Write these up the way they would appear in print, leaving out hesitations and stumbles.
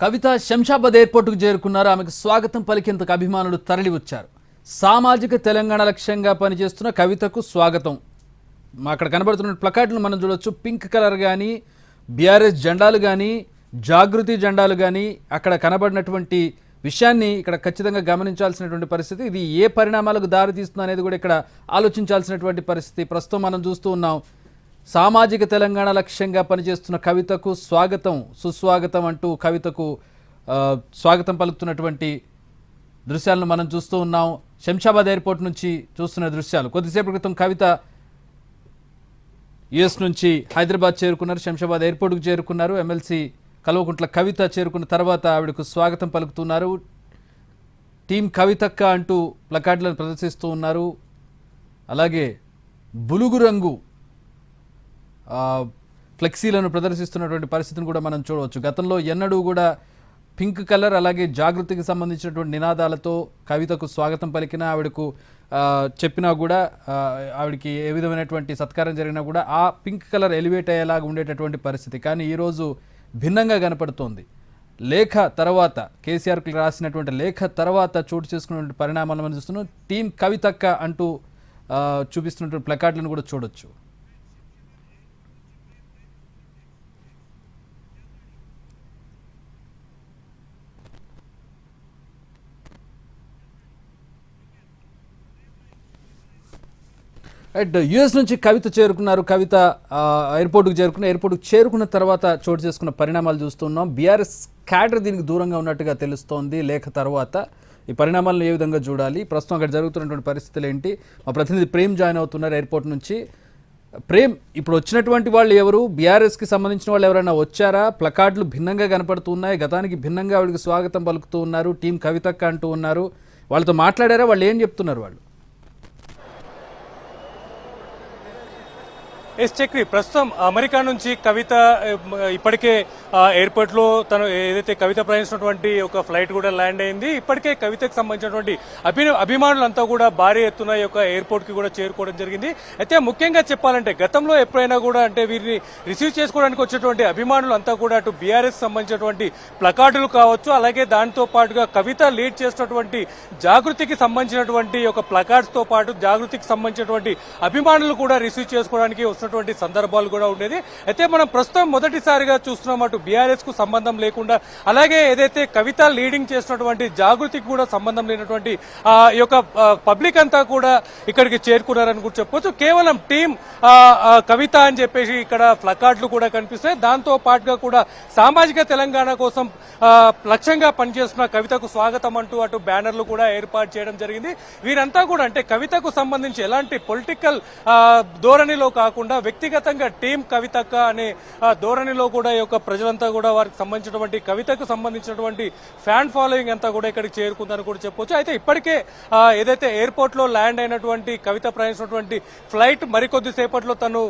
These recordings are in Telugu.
కవిత శంషాబాద్ ఎయిర్పోర్టుకు చేరుకున్నారు. ఆమెకు స్వాగతం పలికేందుకు అభిమానులు తరలి వచ్చారు. సామాజిక తెలంగాణ లక్ష్యంగా పనిచేస్తున్న కవితకు స్వాగతం. అక్కడ కనబడుతున్న ప్లకార్డులు మనం చూడొచ్చు. పింక్ కలర్ కానీ, బీఆర్ఎస్ జెండాలు కానీ, జాగృతి జెండాలు కానీ అక్కడ కనబడినటువంటి విషయాన్ని ఇక్కడ ఖచ్చితంగా గమనించాల్సినటువంటి పరిస్థితి. ఇది ఏ పరిణామాలకు దారితీస్తుంది అనేది కూడా ఇక్కడ ఆలోచించాల్సినటువంటి పరిస్థితి. ప్రస్తుతం మనం చూస్తూ ఉన్నాం. సామాజిక తెలంగాణ లక్ష్యంగా పనిచేస్తున్న కవితకు స్వాగతం, సుస్వాగతం అంటూ కవితకు స్వాగతం పలుకుతున్నటువంటి దృశ్యాలను మనం చూస్తూ ఉన్నాం. శంషాబాద్ ఎయిర్పోర్ట్ నుంచి చూస్తున్న దృశ్యాలు. కొద్దిసేపటి క్రితం కవిత యుఎస్ నుంచి హైదరాబాద్ చేరుకున్నారు. శంషాబాద్ ఎయిర్పోర్ట్కు చేరుకున్నారు. ఎమ్మెల్సీ కల్వకుంట్ల కవిత చేరుకున్న తర్వాత ఆవిడకు స్వాగతం పలుకుతున్నారు. టీం కవితక్క అంటూ ప్లకార్డులను ప్రదర్శిస్తూ ఉన్నారు. అలాగే బులుగు రంగు ఫ్లెక్సీలను ప్రదర్శిస్తున్నటువంటి పరిస్థితిని కూడా మనం చూడవచ్చు. గతంలో ఎన్నడూ కూడా పింక్ కలర్ అలాగే జాగృతికి సంబంధించినటువంటి నినాదాలతో కవితకు స్వాగతం పలికినా, ఆవిడకు చెప్పినా కూడా, ఆవిడకి ఏ విధమైనటువంటి సత్కారం జరిగినా కూడా ఆ పింక్ కలర్ ఎలివేట్ అయ్యేలాగా ఉండేటటువంటి పరిస్థితి. కానీ ఈరోజు భిన్నంగా కనపడుతోంది. లేఖ తర్వాత, కేసీఆర్కి రాసినటువంటి లేఖ తర్వాత చోటు చేసుకున్నటువంటి పరిణామాలను మనం చూస్తున్నాం. టీం కవితక్క అంటూ చూపిస్తున్నటువంటి ప్లకార్డులను కూడా చూడొచ్చు. యుఎస్ నుంచి కవిత చేరుకున్నారు. కవిత ఎయిర్పోర్ట్కు చేరుకున్న తర్వాత చోటు చేసుకున్న పరిణామాలు చూస్తున్నాం. బీఆర్ఎస్ క్యాడర్ దీనికి దూరంగా ఉన్నట్టుగా తెలుస్తోంది. లేఖ తర్వాత ఈ పరిణామాలను ఏ విధంగా చూడాలి, ప్రస్తుతం అక్కడ జరుగుతున్నటువంటి పరిస్థితులు ఏంటి? మా ప్రతినిధి ప్రేమ్ జాయిన్ అవుతున్నారు ఎయిర్పోర్ట్ నుంచి. ప్రేమ్, ఇప్పుడు వచ్చినటువంటి వాళ్ళు ఎవరు? బీఆర్ఎస్కి సంబంధించిన వాళ్ళు ఎవరైనా వచ్చారా? ప్లకార్డులు భిన్నంగా కనపడుతున్నాయి. గతానికి భిన్నంగా ఆవిడకి స్వాగతం పలుకుతూ ఉన్నారు. టీం కవితక్క అంటూ ఉన్నారు. వాళ్ళతో మాట్లాడారా? వాళ్ళు ఏం చెప్తున్నారు? వాళ్ళు చక్రి, ప్రస్తుతం అమెరికా నుంచి కవిత ఇప్పటికే ఎయిర్పోర్ట్లో తను ఏదైతే కవిత ప్రయాణించినటువంటి ఒక ఫ్లైట్ కూడా ల్యాండ్ అయింది. ఇప్పటికే కవితకు సంబంధించినటువంటి అభిమానులంతా కూడా భారీ ఎత్తున ఈ యొక్క ఎయిర్పోర్ట్ కి కూడా చేరుకోవడం జరిగింది. అయితే ముఖ్యంగా చెప్పాలంటే గతంలో ఎప్పుడైనా కూడా అంటే వీరిని రిసీవ్ చేసుకోవడానికి వచ్చేటువంటి అభిమానులంతా కూడా అటు బీఆర్ఎస్ సంబంధించినటువంటి ప్లకార్డులు కావచ్చు, అలాగే దాంతో పాటుగా కవిత లీడ్ చేసినటువంటి జాగృతికి సంబంధించినటువంటి ఒక ప్లకార్డ్స్ తో పాటు జాగృతికి సంబంధించినటువంటి అభిమానులు కూడా రిసీవ్ చేసుకోవడానికి సందర్భాలు కూడా ఉండేది. అయితే మనం ప్రస్తుతం మొదటిసారిగా చూస్తున్నాం అటు బీఆర్ఎస్ కు సంబంధం లేకుండా, అలాగే ఏదైతే కవిత లీడింగ్ చేసినటువంటి జాగృతికి కూడా సంబంధం లేనటువంటి ఈ యొక్క పబ్లిక్ అంతా కూడా ఇక్కడికి చేరుకున్నారని కూడా చెప్పొచ్చు. కేవలం టీం కవిత అని చెప్పేసి ఇక్కడ ప్లకార్డులు కూడా కనిపిస్తాయి. దాంతో పాటుగా కూడా సామాజిక తెలంగాణ కోసం లక్ష్యంగా పనిచేస్తున్న కవితకు స్వాగతం అంటూ అటు బ్యానర్లు కూడా ఏర్పాటు చేయడం జరిగింది. వీరంతా కూడా అంటే కవితకు సంబంధించి ఎలాంటి పొలిటికల్ ధోరణిలో కాకుండా వ్యక్తిగతంగా టీం కవితక్క అనే ధోరణిలో కూడా ఈ యొక్క ప్రజలంతా కూడా వారికి సంబంధించినటువంటి కవితకు సంబంధించినటువంటి ఫ్యాన్ ఫాలోయింగ్ అంతా కూడా ఇక్కడికి చేరుకుందని కూడా చెప్పొచ్చు. అయితే ఇప్పటికే ఏదైతే ఎయిర్పోర్ట్ లో ల్యాండ్ అయినటువంటి కవిత ప్రయాణించినటువంటి ఫ్లైట్ మరికొద్ది సేపట్లో తను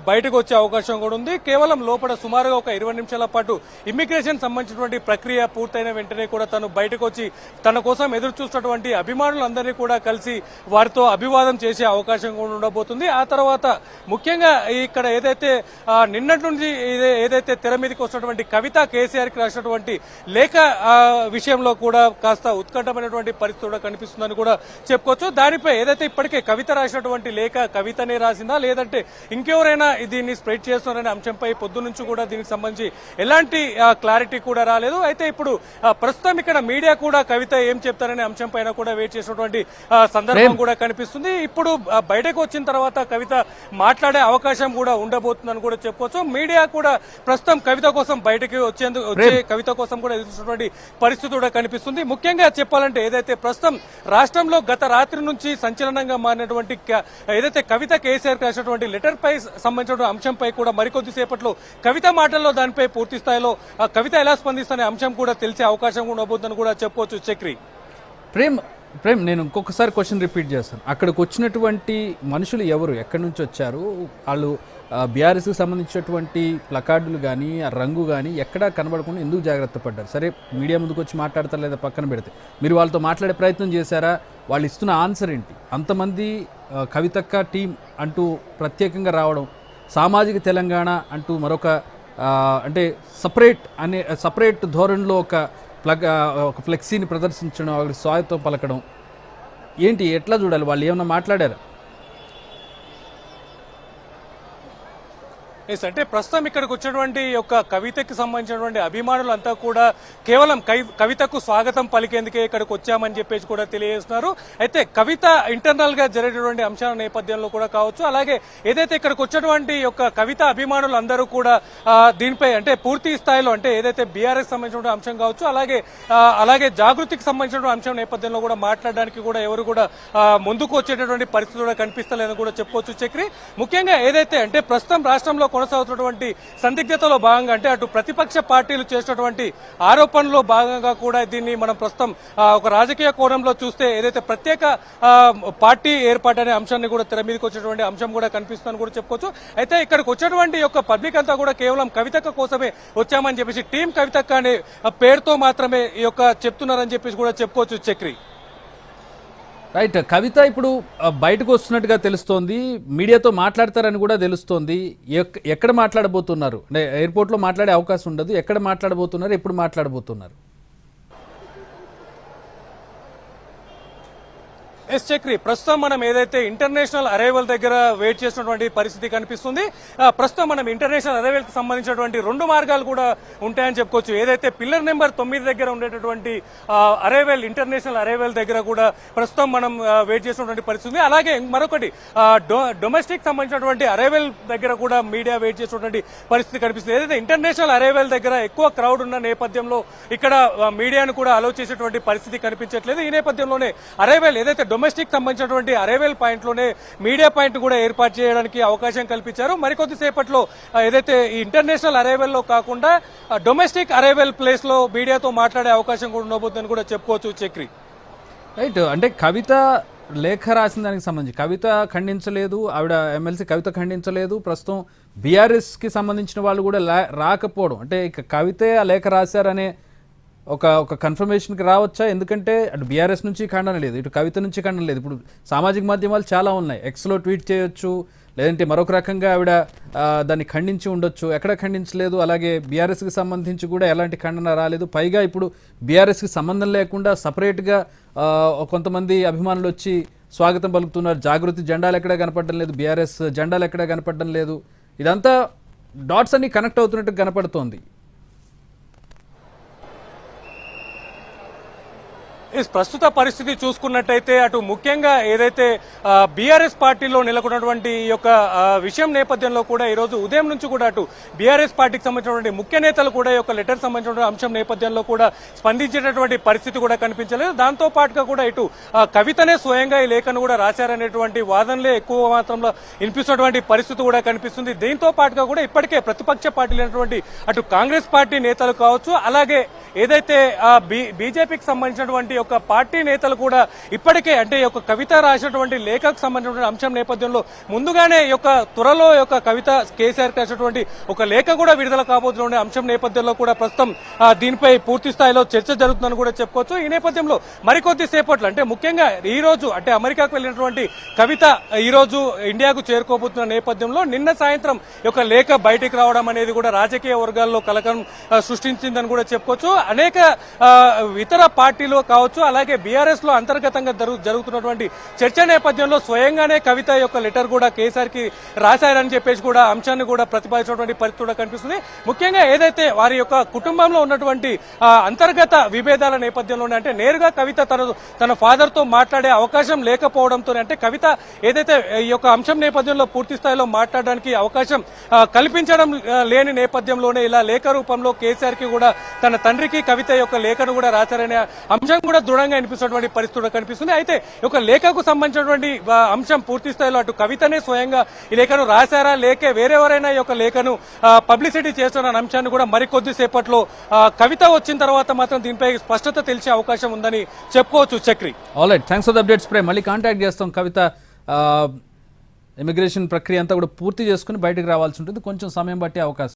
బయటకు వచ్చే అవకాశం కూడా ఉంది. కేవలం లోపల సుమారుగా ఒక 20 నిమిషాల పాటు ఇమ్మిగ్రేషన్ సంబంధించినటువంటి ప్రక్రియ పూర్తయిన వెంటనే కూడా తను బయటకు వచ్చి తన కోసం ఎదురు చూస్తున్నటువంటి అభిమానులందరినీ కూడా కలిసి వారితో అభివాదం చేసే అవకాశం కూడా ఉండబోతుంది. ఆ తర్వాత ముఖ్యంగా ఇక్కడ ఏదైతే నిన్నటి నుంచి ఏదైతే తెర మీదకి వస్తున్నటువంటి కవిత కేసీఆర్ కి రాసినటువంటి లేఖ విషయంలో కూడా కాస్త ఉత్కంఠమైనటువంటి పరిస్థితి కూడా కనిపిస్తుందని కూడా చెప్పుకోవచ్చు. దానిపై ఏదైతే ఇప్పటికే కవిత రాసినటువంటి లేఖ కవితనే రాసిందా లేదంటే ఇంకెవరైనా దీన్ని స్ప్రెడ్ చేస్తున్నారనే అంశంపై పొద్దు నుంచి కూడా దీనికి సంబంధించి ఎలాంటి క్లారిటీ కూడా రాలేదు. అయితే ఇప్పుడు ప్రస్తుతం ఇక్కడ మీడియా కూడా కవిత ఏం చెప్తారనే అంశం పైన కూడా వెయిట్ చేసినటువంటి సందర్భం కూడా కనిపిస్తుంది. ఇప్పుడు బయటకు వచ్చిన తర్వాత కవిత మాట్లాడే అవకాశం కూడా ఉండబోతుందని కూడా చెప్పుకోవచ్చు. మీడియా కూడా ప్రస్తుతం కవిత కోసం బయటకు వచ్చే కవిత కోసం కూడా ఎదుర్కొన్నటువంటి పరిస్థితి కూడా కనిపిస్తుంది. ముఖ్యంగా చెప్పాలంటే ఏదైతే ప్రస్తుతం రాష్ట్రంలో గత రాత్రి నుంచి సంచలనంగా మారినటువంటి ఏదైతే కవిత కేసీఆర్ రాసినటువంటి లెటర్ పై సంబంధించిన అంశంపై కూడా మరికొద్ది సేపట్లో కవిత మాటల్లో దానిపై పూర్తి స్థాయిలో కవిత ఎలా స్పందిస్తున్న అంశం కూడా తెలిసే అవకాశం కూడా ఉండబోతుందని కూడా చెప్పుకోవచ్చు. చక్రి, ప్రేమ్, నేను ఇంకొకసారి క్వశ్చన్ రిపీట్ చేస్తాను. అక్కడికి వచ్చినటువంటి మనుషులు ఎవరు, ఎక్కడి నుంచి వచ్చారు? వాళ్ళు బీఆర్ఎస్కి సంబంధించినటువంటి ప్లకార్డులు కానీ ఆ రంగు కానీ ఎక్కడా కనబడకుండా ఎందుకు జాగ్రత్త పడ్డారు? సరే, మీడియా ముందుకు వచ్చి మాట్లాడతారు లేదా పక్కన పెడితే, మీరు వాళ్ళతో మాట్లాడే ప్రయత్నం చేశారా? వాళ్ళు ఇస్తున్న ఆన్సర్ ఏంటి? అంతమంది కవితక్క టీం అంటూ ప్రత్యేకంగా రావడం, సామాజిక తెలంగాణ అంటూ మరొక అంటే సపరేట్ ధోరణిలో ఒక ఫ్లెక్సీని ప్రదర్శించడం, అక్కడ స్వాగతం పలకడం ఏంటి, ఎట్లా చూడాలి? వాళ్ళు ఏమన్నా మాట్లాడారా? ఎస్, అంటే ప్రస్తుతం ఇక్కడికి వచ్చినటువంటి యొక్క కవితకి సంబంధించినటువంటి అభిమానులంతా కూడా కేవలం కవితకు స్వాగతం పలికేందుకే ఇక్కడికి వచ్చామని చెప్పేసి కూడా తెలియజేస్తున్నారు. అయితే కవిత ఇంటర్నల్ గా జరిగినటువంటి అంశాల నేపథ్యంలో కూడా కావచ్చు, అలాగే ఏదైతే ఇక్కడికి వచ్చినటువంటి యొక్క కవిత అభిమానులు అందరూ కూడా దీనిపై అంటే పూర్తి స్థాయిలో అంటే ఏదైతే బీఆర్ఎస్ సంబంధించిన అంశం కావచ్చు, అలాగే జాగృతికి సంబంధించిన అంశం నేపథ్యంలో కూడా మాట్లాడడానికి కూడా ఎవరు కూడా ముందుకు వచ్చేటటువంటి పరిస్థితి కూడా కనిపిస్తలేదని కూడా చెప్పుకోవచ్చు చక్రి. ముఖ్యంగా ఏదైతే అంటే ప్రస్తుతం రాష్ట్రంలో కొనసాగుతున్నటువంటి సందిగ్ధతలో భాగంగా అంటే అటు ప్రతిపక్ష పార్టీలు చేసినటువంటి ఆరోపణలో భాగంగా కూడా దీన్ని మనం ప్రస్తుతం ఒక రాజకీయ కోణంలో చూస్తే ఏదైతే ప్రత్యేక పార్టీ ఏర్పాటు అనే అంశాన్ని కూడా తెర మీదకి వచ్చేటువంటి అంశం కూడా కనిపిస్తుందని కూడా చెప్పుకోవచ్చు. అయితే ఇక్కడికి వచ్చేటువంటి యొక్క పబ్లిక్ అంతా కూడా కేవలం కవితక్క కోసమే వచ్చామని చెప్పేసి టీం కవితక్క అనే పేరుతో మాత్రమే ఈ యొక్క చెప్తున్నారని చెప్పేసి కూడా చెప్పుకోవచ్చు చక్రి. రైట్, కవిత ఇప్పుడు బయటకు వస్తున్నట్టుగా తెలుస్తోంది, మీడియాతో మాట్లాడతారని కూడా తెలుస్తోంది. ఎక్కడ మాట్లాడబోతున్నారు? అంటే ఎయిర్పోర్ట్లో మాట్లాడే అవకాశం ఉండదు. ఎక్కడ మాట్లాడబోతున్నారు, ఎప్పుడు మాట్లాడబోతున్నారు? ఎస్ చక్రి, ప్రస్తుతం మనం ఏదైతే ఇంటర్నేషనల్ అరైవల్ దగ్గర వెయిట్ చేసినటువంటి పరిస్థితి కనిపిస్తుంది. ప్రస్తుతం మనం ఇంటర్నేషనల్ అరైవల్ కి సంబంధించినటువంటి 2 మార్గాలు కూడా ఉంటాయని చెప్పుకోవచ్చు. ఏదైతే పిల్లర్ నెంబర్ 9 దగ్గర ఉండేటటువంటి అరైవల్ ఇంటర్నేషనల్ అరైవల్ దగ్గర కూడా ప్రస్తుతం మనం వెయిట్ చేసినటువంటి పరిస్థితి. అలాగే మరొకటి డొమెస్టిక్ సంబంధించినటువంటి అరైవల్ దగ్గర కూడా మీడియా వెయిట్ చేసినటువంటి పరిస్థితి కనిపిస్తుంది. ఏదైతే ఇంటర్నేషనల్ అరైవల్ దగ్గర ఎక్కువ క్రౌడ్ ఉన్న నేపథ్యంలో ఇక్కడ మీడియాను కూడా అలౌ చేసేటువంటి పరిస్థితి కనిపించట్లేదు. ఈ నేపథ్యంలోనే అరైవల్ ఏదైతే డొమెస్టిక్ సంబంధించినటువంటి అరైవల్ పాయింట్ లోనే మీడియా పాయింట్ కూడా ఏర్పాటు చేయడానికి అవకాశం కల్పించారు. మరికొద్ది సేపట్లో ఏదైతే ఈ ఇంటర్నేషనల్ అరైవల్ లో కాకుండా డొమెస్టిక్ అరైవల్ ప్లేస్ లో మీడియాతో మాట్లాడే అవకాశం కూడా ఉండబోతుందని కూడా చెప్పుకోవచ్చు చక్రి. రైట్, అంటే కవిత లేఖ రాసిన దానికి సంబంధించి కవిత ఖండించలేదు, ఆవిడ ఎమ్మెల్సీ కవిత ఖండించలేదు. ప్రస్తుతం బీఆర్ఎస్కి సంబంధించిన వాళ్ళు కూడా రాకపోవడం, అంటే ఇక కవితే ఆ లేఖ రాశారనే ఒక కన్ఫర్మేషన్కి రావచ్చా? ఎందుకంటే అటు బీఆర్ఎస్ నుంచి ఖండన లేదు, ఇటు కవిత నుంచి ఖండన లేదు. ఇప్పుడు సామాజిక మాధ్యమాలు చాలా ఉన్నాయి, ఎక్స్లో ట్వీట్ చేయొచ్చు, లేదంటే మరొక రకంగా ఆవిడ దాన్ని ఖండించి ఉండొచ్చు, ఎక్కడ ఖండించలేదు. అలాగే బీఆర్ఎస్కి సంబంధించి కూడా ఎలాంటి ఖండన రాలేదు. పైగా ఇప్పుడు బీఆర్ఎస్కి సంబంధం లేకుండా సపరేట్గా కొంతమంది అభిమానులు వచ్చి స్వాగతం పలుకుతున్నారు. జాగృతి జెండాలు ఎక్కడా కనపడడం లేదు, బీఆర్ఎస్ జెండాలు ఎక్కడా కనపడడం లేదు. ఇదంతా డాట్స్ అన్ని కనెక్ట్ అవుతున్నట్టు కనపడుతోంది. ప్రస్తుత పరిస్థితి చూసుకున్నట్టయితే అటు ముఖ్యంగా ఏదైతే బీఆర్ఎస్ పార్టీలో నెలకొన్నటువంటి ఈ యొక్క విషయం నేపథ్యంలో కూడా ఈ రోజు ఉదయం నుంచి కూడా అటు బీఆర్ఎస్ పార్టీకి సంబంధించినటువంటి ముఖ్య నేతలు కూడా ఈ యొక్క లెటర్ సంబంధించిన అంశం నేపథ్యంలో కూడా స్పందించేటటువంటి పరిస్థితి కూడా కనిపించలేదు. దాంతో పాటుగా కూడా ఇటు కవితనే స్వయంగా ఈ లేఖను కూడా రాశారనేటువంటి వాదనలే ఎక్కువ మాత్రంలో వినిపిస్తున్నటువంటి పరిస్థితి కూడా కనిపిస్తుంది. దీంతో పాటుగా కూడా ఇప్పటికే ప్రతిపక్ష పార్టీలైనటువంటి అటు కాంగ్రెస్ పార్టీ నేతలు కావచ్చు, అలాగే ఏదైతే బీజేపీకి సంబంధించినటువంటి యొక్క పార్టీ నేతలు కూడా ఇప్పటికే అంటే ఈ యొక్క కవిత రాసినటువంటి లేఖకు సంబంధించిన అంశం నేపథ్యంలో ముందుగానే ఈ యొక్క త్వరలో యొక్క కవిత కేసీఆర్ రాసినటువంటి ఒక లేఖ కూడా విడుదల కాబోతున్న అంశం నేపథ్యంలో కూడా ప్రస్తుతం దీనిపై పూర్తి స్థాయిలో చర్చ జరుగుతుందని కూడా చెప్పుకోవచ్చు. ఈ నేపథ్యంలో మరికొద్ది సేపట్లో అంటే ముఖ్యంగా ఈ రోజు అంటే అమెరికాకు వెళ్ళినటువంటి కవిత ఈ రోజు ఇండియాకు చేరుకోబోతున్న నేపథ్యంలో నిన్న సాయంత్రం ఈ యొక్క లేఖ బయటికి రావడం అనేది కూడా రాజకీయ వర్గాల్లో కలకలం సృష్టించిందని కూడా చెప్పుకోవచ్చు. అనేక ఇతర పార్టీలు కావచ్చు, అలాగే బీఆర్ఎస్ లో అంతర్గతంగా జరుగుతున్నటువంటి చర్చ నేపథ్యంలో స్వయంగానే కవిత యొక్క లెటర్ కూడా కేసీఆర్ కి రాశారని చెప్పేసి కూడా అంశాన్ని కూడా ప్రతిపాదించినటువంటి పరిస్థితి కూడా కనిపిస్తుంది. ముఖ్యంగా ఏదైతే వారి యొక్క కుటుంబంలో ఉన్నటువంటి అంతర్గత విభేదాల నేపథ్యంలోనే అంటే నేరుగా కవిత తన ఫాదర్ తో మాట్లాడే అవకాశం లేకపోవడంతో అంటే కవిత ఏదైతే ఈ యొక్క అంశం నేపథ్యంలో పూర్తి స్థాయిలో మాట్లాడడానికి అవకాశం కల్పించడం లేని నేపథ్యంలోనే ఇలా లేఖ రూపంలో కేసీఆర్ కి కూడా తన తండ్రికి కవిత యొక్క లేఖను కూడా రాశారనే అంశం కూడా దృఢంగా అనిపిస్తున్నటువంటి పరిస్థితి కనిపిస్తుంది. అయితే ఒక లేఖకు సంబంధించినటువంటి అంశం పూర్తి స్థాయిలో అటు కవితనే స్వయంగా ఈ లేఖను రాశారా లేక వేరెవరైనా ఈ యొక్క లేఖను పబ్లిసిటీ చేస్తున్న అంశాన్ని కూడా మరికొద్ది సేపట్లో కవిత వచ్చిన తర్వాత మాత్రం దీనిపై స్పష్టత తెలిసే అవకాశం ఉందని చెప్పుకోవచ్చు Chakri. Alright, thanks for the updates. మళ్ళీ కాంటాక్ట్ చేస్తాం. కవిత ఇమిగ్రేషన్ ప్రక్రియ అంతా కూడా పూర్తి చేసుకుని బయటకు రావాల్సి ఉంటుంది, కొంచెం సమయం బట్టి అవకాశం